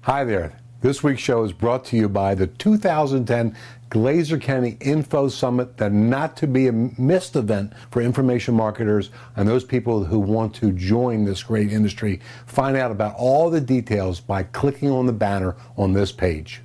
Hi there. This week's show is brought to you by the 2010 Glazer County Info Summit, the not-to-be-missed event for information marketers and those people who want to join this great industry. Find out about all the details by clicking on the banner on this page.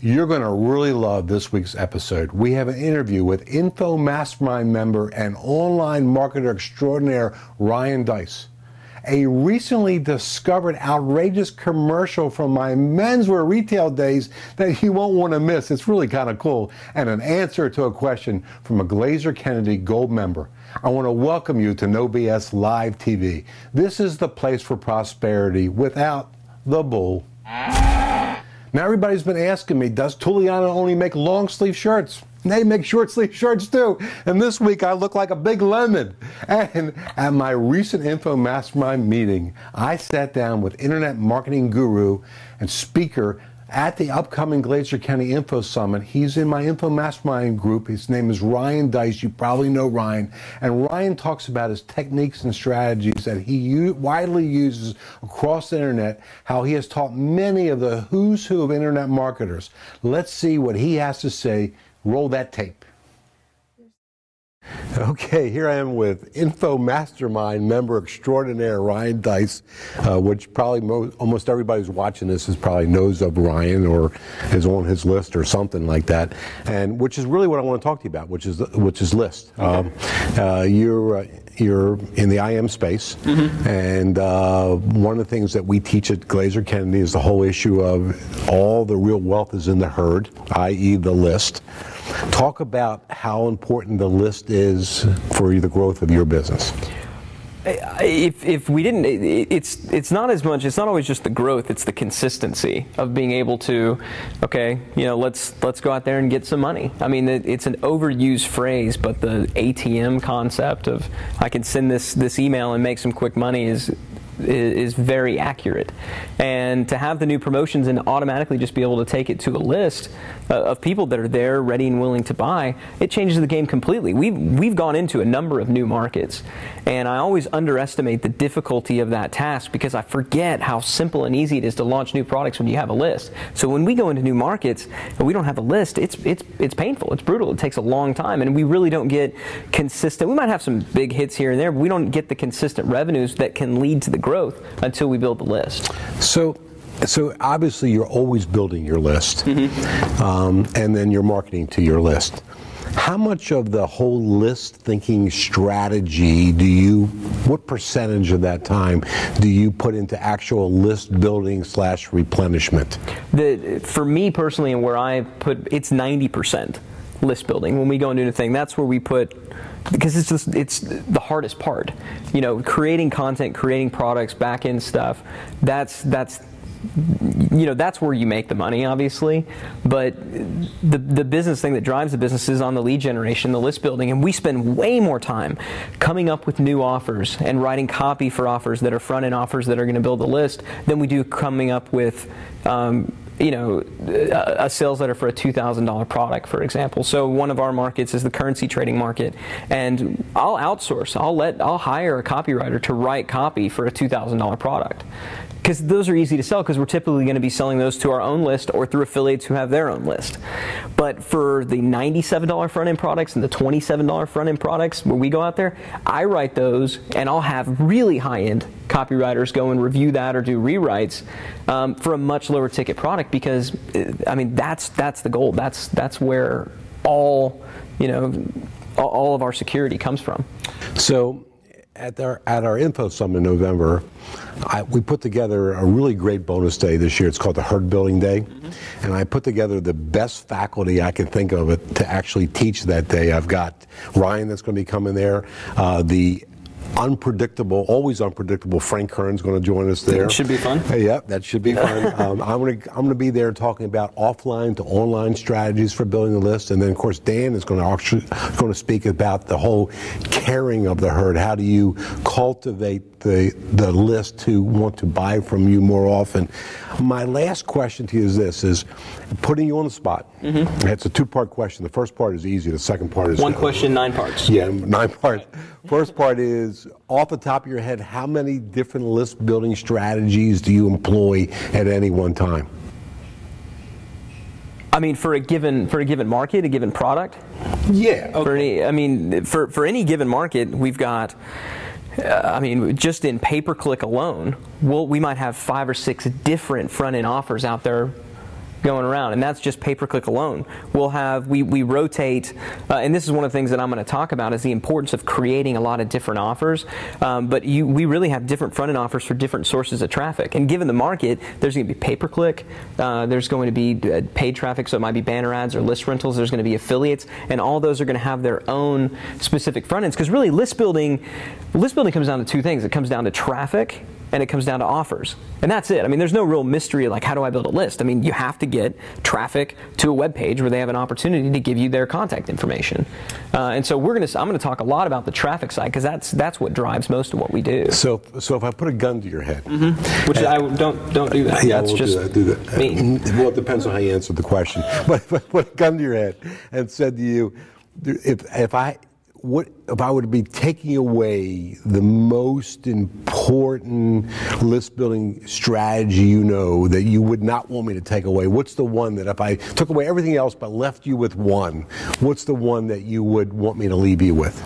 You're going to really love this week's episode. We have an interview with Info Mastermind member and online marketer extraordinaire Ryan Deiss. A recently discovered outrageous commercial from my menswear retail days that you won't want to miss. It's really kind of cool. And an answer to a question from a Glazer Kennedy Gold member. I want to welcome you to NOBSLIVETV. This is the place for prosperity without the bull. Now everybody's been asking me, does Tuliana only make long sleeve shirts? They make short sleeve shirts too. And this week I look like a big lemon. And at my recent Info Mastermind meeting, I sat down with internet marketing guru and speaker at the upcoming Glazer County Info Summit. He's in my Info Mastermind group. His name is Ryan Deiss. You probably know Ryan. And Ryan talks about his techniques and strategies that he widely uses across the internet, how he has taught many of the who's who of internet marketers. Let's see what he has to say. Roll that tape. Okay, here I am with Info Mastermind member extraordinaire Ryan Deiss, which probably almost everybody who's watching this probably knows of Ryan or is on his list or something like that, and which is really what I want to talk to you about, which is list. You're in the IM space, and one of the things that we teach at Glazer Kennedy is the whole issue of all the real wealth is in the herd, i.e. the list. Talk about how important the list is for the growth of your business. If we didn't, it's not as much. It's not always just the growth. It's the consistency of being able to, okay, you know, let's go out there and get some money. I mean, it's an overused phrase, but the ATM concept of I can send this email and make some quick money is very accurate. And to have the new promotions and automatically just be able to take it to a list of people that are there ready and willing to buy, it changes the game completely. We've gone into a number of new markets, and I always underestimate the difficulty of that task because I forget how simple and easy it is to launch new products when you have a list. So when we go into new markets and we don't have a list, it's painful, it's brutal, it takes a long time, and we really don't get consistent. We might have some big hits here and there, but we don't get the consistent revenues that can lead to the growth until we build the list. So obviously you're always building your list, and then you're marketing to your list. How much of the whole list thinking strategy what percentage of that time do you put into actual list building / replenishment? For me personally, and where I put, it's 90% list building. When we go into anything, that's where we put, because it's the hardest part. You know, creating content, creating products, back end stuff, that's where you make the money, obviously. But the business thing that drives the business is on the lead generation, the list building, and we spend way more time coming up with new offers and writing copy for offers that are front-end offers that are going to build the list than we do coming up with a sales letter for a $2,000 product, for example. So one of our markets is the currency trading market, and I'll outsource. I'll hire a copywriter to write copy for a $2,000 product, because those are easy to sell, because we're typically going to be selling those to our own list or through affiliates who have their own list. But for the $97 front-end products and the $27 front-end products, where we go out there, I write those, and I'll have really high-end copywriters go and review that or do rewrites for a much lower ticket product, because I mean that's the goal. That's where all of our security comes from. So at our Info Summit in November, we put together a really great bonus day this year. It's called the Herd Building Day. And I put together the best faculty I can think of to actually teach that day. I've got Ryan that's going to be coming there, the unpredictable, always unpredictable Frank Kern's going to join us there. It should be fun. Yep, that should be fun. I'm going to be there talking about offline to online strategies for building a list, and then of course Dan is going to speak about the whole caring of the herd. How do you cultivate the list to want to buy from you more often? My last question to you is this: is putting you on the spot. Mm-hmm. It's a two-part question. The first part is easy. The second part is one question, 9 parts. Yeah, 9 parts. First part is, off the top of your head, how many different list building strategies do you employ at any one time? I mean, for a given market, a given product. Yeah. Okay. For any given market, we've got. Just in pay-per-click alone, we might have 5 or 6 different front-end offers out there going around, and that's just pay-per-click alone. We rotate, and this is one of the things that I'm going to talk about, is the importance of creating a lot of different offers. But we really have different front-end offers for different sources of traffic. And given the market, there's going to be pay-per-click, there's going to be paid traffic, so it might be banner ads or list rentals, there's going to be affiliates, and all those are going to have their own specific front-ends. Because really, list building comes down to 2 things. It comes down to traffic, and it comes down to offers. And that's it. I mean, there's no real mystery like, how do I build a list? I mean, you have to get traffic to a web page where they have an opportunity to give you their contact information. And so I'm going to talk a lot about the traffic side, because that's what drives most of what we do. So if I put a gun to your head, which I don't do that. Yeah, that's just do that. me. Well, it depends on how you answer the question. But if I put a gun to your head and said to you, if I would be taking away the most important list building strategy that you would not want me to take away, what's the one that if I took away everything else but left you with one, what's the one that you would want me to leave you with?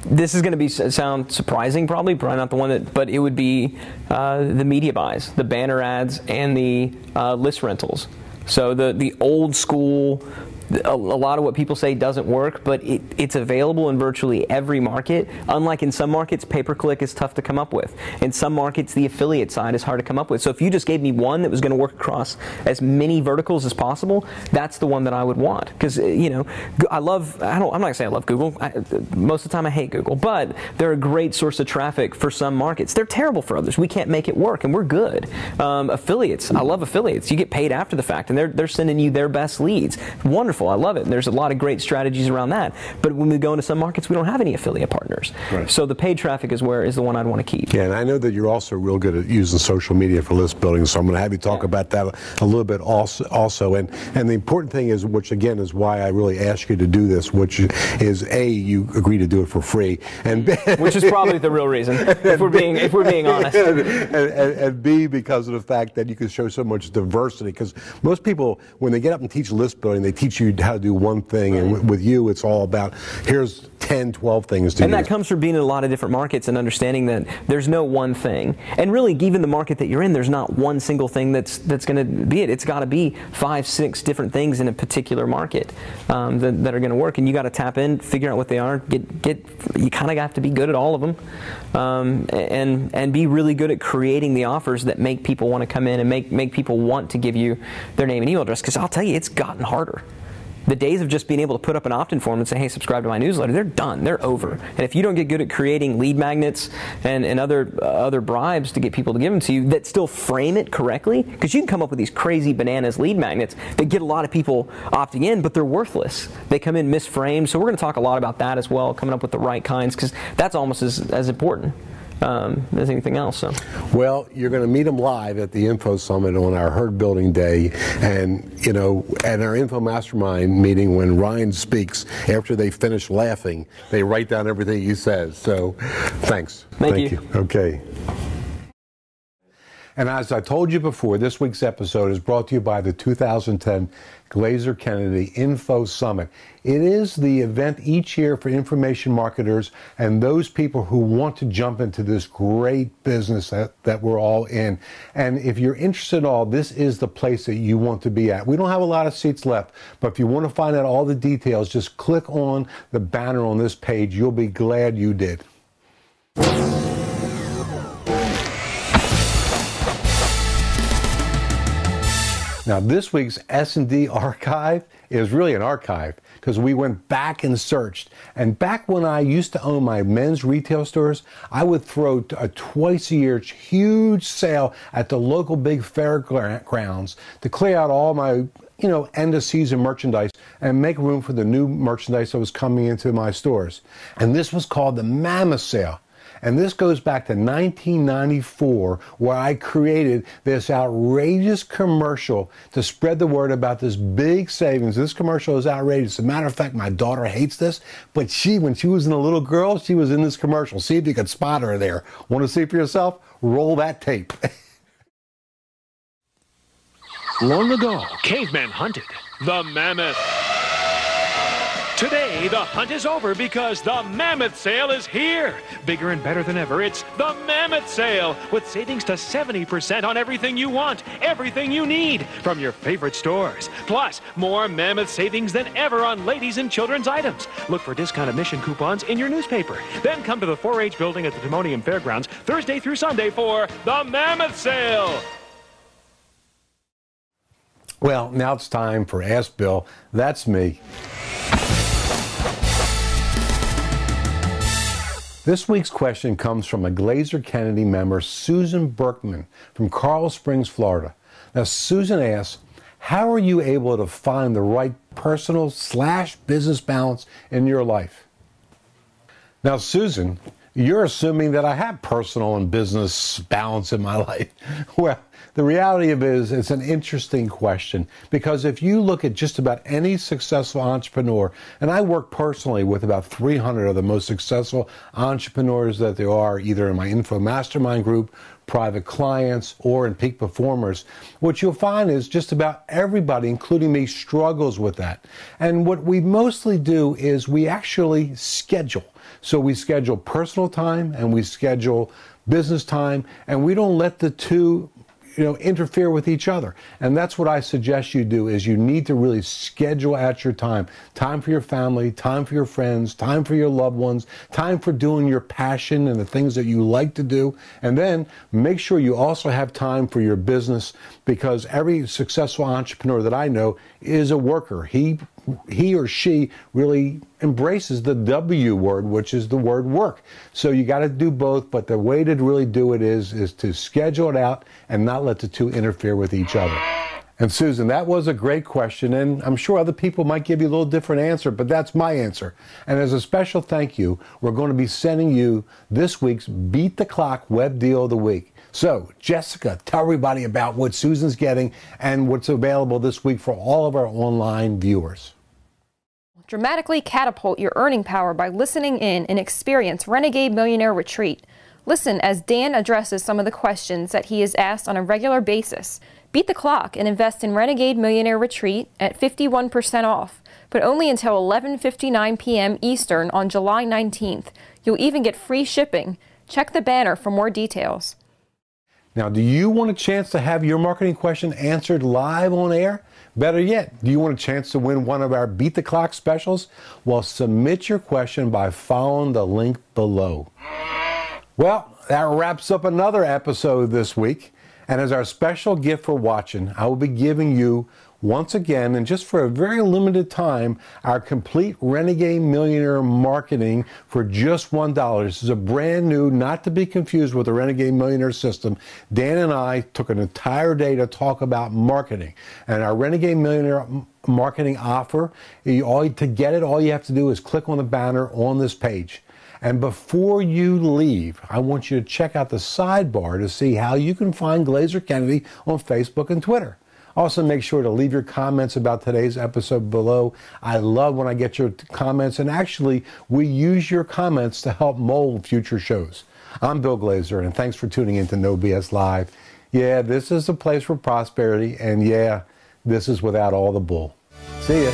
This is going to sound surprising, probably not the one but it would be the media buys, the banner ads, and the list rentals. So the old school. A lot of what people say doesn't work, but it's available in virtually every market. Unlike in some markets, pay-per-click is tough to come up with. In some markets, the affiliate side is hard to come up with. So if you just gave me one that was going to work across as many verticals as possible, that's the one that I would want. Because, I'm not going to say I love Google. Most of the time I hate Google, but they're a great source of traffic for some markets. They're terrible for others. We can't make it work, and we're good. Affiliates, I love affiliates. You get paid after the fact, and they're sending you their best leads. Wonderful. I love it. And there's a lot of great strategies around that. But when we go into some markets, we don't have any affiliate partners. Right. So the paid traffic is the one I'd want to keep. Yeah, and I know that you're also real good at using social media for list building, so I'm going to have you talk about that a little bit also. And the important thing is, which again is why I really ask you to do this, which is A, you agree to do it for free, and B, which is probably the real reason, if we're being honest. And B, because of the fact that you can show so much diversity. Because most people, when they get up and teach list building, they teach you how to do one thing, and with you it's all about here's 10, 12 things to do. And that comes from being in a lot of different markets and understanding that there's no one thing. And really, even the market that you're in, there's not one single thing that's going to be it. It's got to be 5, 6 different things in a particular market that are going to work. And you got to tap in, figure out what they are. You kind of have to be good at all of them, and be really good at creating the offers that make people want to come in and make people want to give you their name and email address. Because I'll tell you, it's gotten harder. The days of just being able to put up an opt-in form and say, hey, subscribe to my newsletter, they're done. They're over. And if you don't get good at creating lead magnets and other bribes to get people to give them to you that still frame it correctly, because you can come up with these crazy bananas lead magnets that get a lot of people opting in, but they're worthless. They come in misframed. So we're going to talk a lot about that as well, coming up with the right kinds, because that's almost as important as anything else. So. Well, you're going to meet them live at the Info Summit on our herd building day, and at our Info Mastermind meeting, when Ryan speaks, after they finish laughing, they write down everything he says. So, thanks. Thank you. Okay. And as I told you before, this week's episode is brought to you by the 2010 Glazer Kennedy Info Summit. It is the event each year for information marketers and those people who want to jump into this great business that we're all in. And if you're interested at all, this is the place that you want to be at. We don't have a lot of seats left, but if you want to find out all the details, just click on the banner on this page. You'll be glad you did. Now, this week's S&D archive is really an archive because we went back and searched. And back when I used to own my men's retail stores, I would throw a twice-a-year huge sale at the local big fairgrounds to clear out all my end-of-season merchandise and make room for the new merchandise that was coming into my stores. And this was called the Mammoth Sale. And this goes back to 1994, where I created this outrageous commercial to spread the word about this big savings. This commercial is outrageous. As a matter of fact, my daughter hates this, but when she was a little girl, she was in this commercial. See if you could spot her there. Want to see for yourself? Roll that tape. Long ago, cavemen hunted the mammoth. Today, the hunt is over because the Mammoth Sale is here. Bigger and better than ever, it's the Mammoth Sale with savings to 70% on everything you want, everything you need from your favorite stores. Plus, more Mammoth savings than ever on ladies and children's items. Look for discount admission coupons in your newspaper. Then come to the 4-H building at the Timonium Fairgrounds Thursday through Sunday for the Mammoth Sale. Well, now it's time for Ask Bill. That's me. This week's question comes from a Glazer Kennedy member, Susan Berkman, from Coral Springs, Florida. Now, Susan asks, how are you able to find the right personal/business balance in your life? Now, Susan, you're assuming that I have personal and business balance in my life. Well, the reality of it is it's an interesting question because if you look at just about any successful entrepreneur, and I work personally with about 300 of the most successful entrepreneurs that there are, either in my Info Mastermind group, private clients, or in Peak Performers, what you'll find is just about everybody, including me, struggles with that. And what we mostly do is we actually schedule. So we schedule personal time and we schedule business time, and we don't let the two interfere with each other. And that's what I suggest you do, is you need to really schedule out your time. Time for your family, time for your friends, time for your loved ones, time for doing your passion and the things that you like to do. And then make sure you also have time for your business, because every successful entrepreneur that I know is a worker. He or she really embraces the W word, which is the word work. So you got to do both, but the way to really do it is to schedule it out and not let the two interfere with each other. And Susan, that was a great question, and I'm sure other people might give you a little different answer, but that's my answer. And as a special thank you, we're going to be sending you this week's Beat the Clock Web Deal of the Week. So, Jessica, tell everybody about what Susan's getting and what's available this week for all of our online viewers. Dramatically catapult your earning power by listening in and experience Renegade Millionaire Retreat. Listen as Dan addresses some of the questions that he is asked on a regular basis. Beat the clock and invest in Renegade Millionaire Retreat at 51% off, but only until 11:59 p.m. Eastern on July 19th. You'll even get free shipping. Check the banner for more details. Now, do you want a chance to have your marketing question answered live on air? Better yet, do you want a chance to win one of our Beat the Clock specials? Well, submit your question by following the link below. Well, that wraps up another episode this week. And as our special gift for watching, I will be giving you, once again, and just for a very limited time, our complete Renegade Millionaire marketing for just $1. This is a brand new, not to be confused with the Renegade Millionaire system. Dan and I took an entire day to talk about marketing. And our Renegade Millionaire marketing offer, to get it, all you have to do is click on the banner on this page. And before you leave, I want you to check out the sidebar to see how you can find Glazer Kennedy on Facebook and Twitter. Also, make sure to leave your comments about today's episode below. I love when I get your comments, and actually, we use your comments to help mold future shows. I'm Bill Glazer, and thanks for tuning in to No BS Live. Yeah, this is a place for prosperity, and yeah, this is without all the bull. See ya.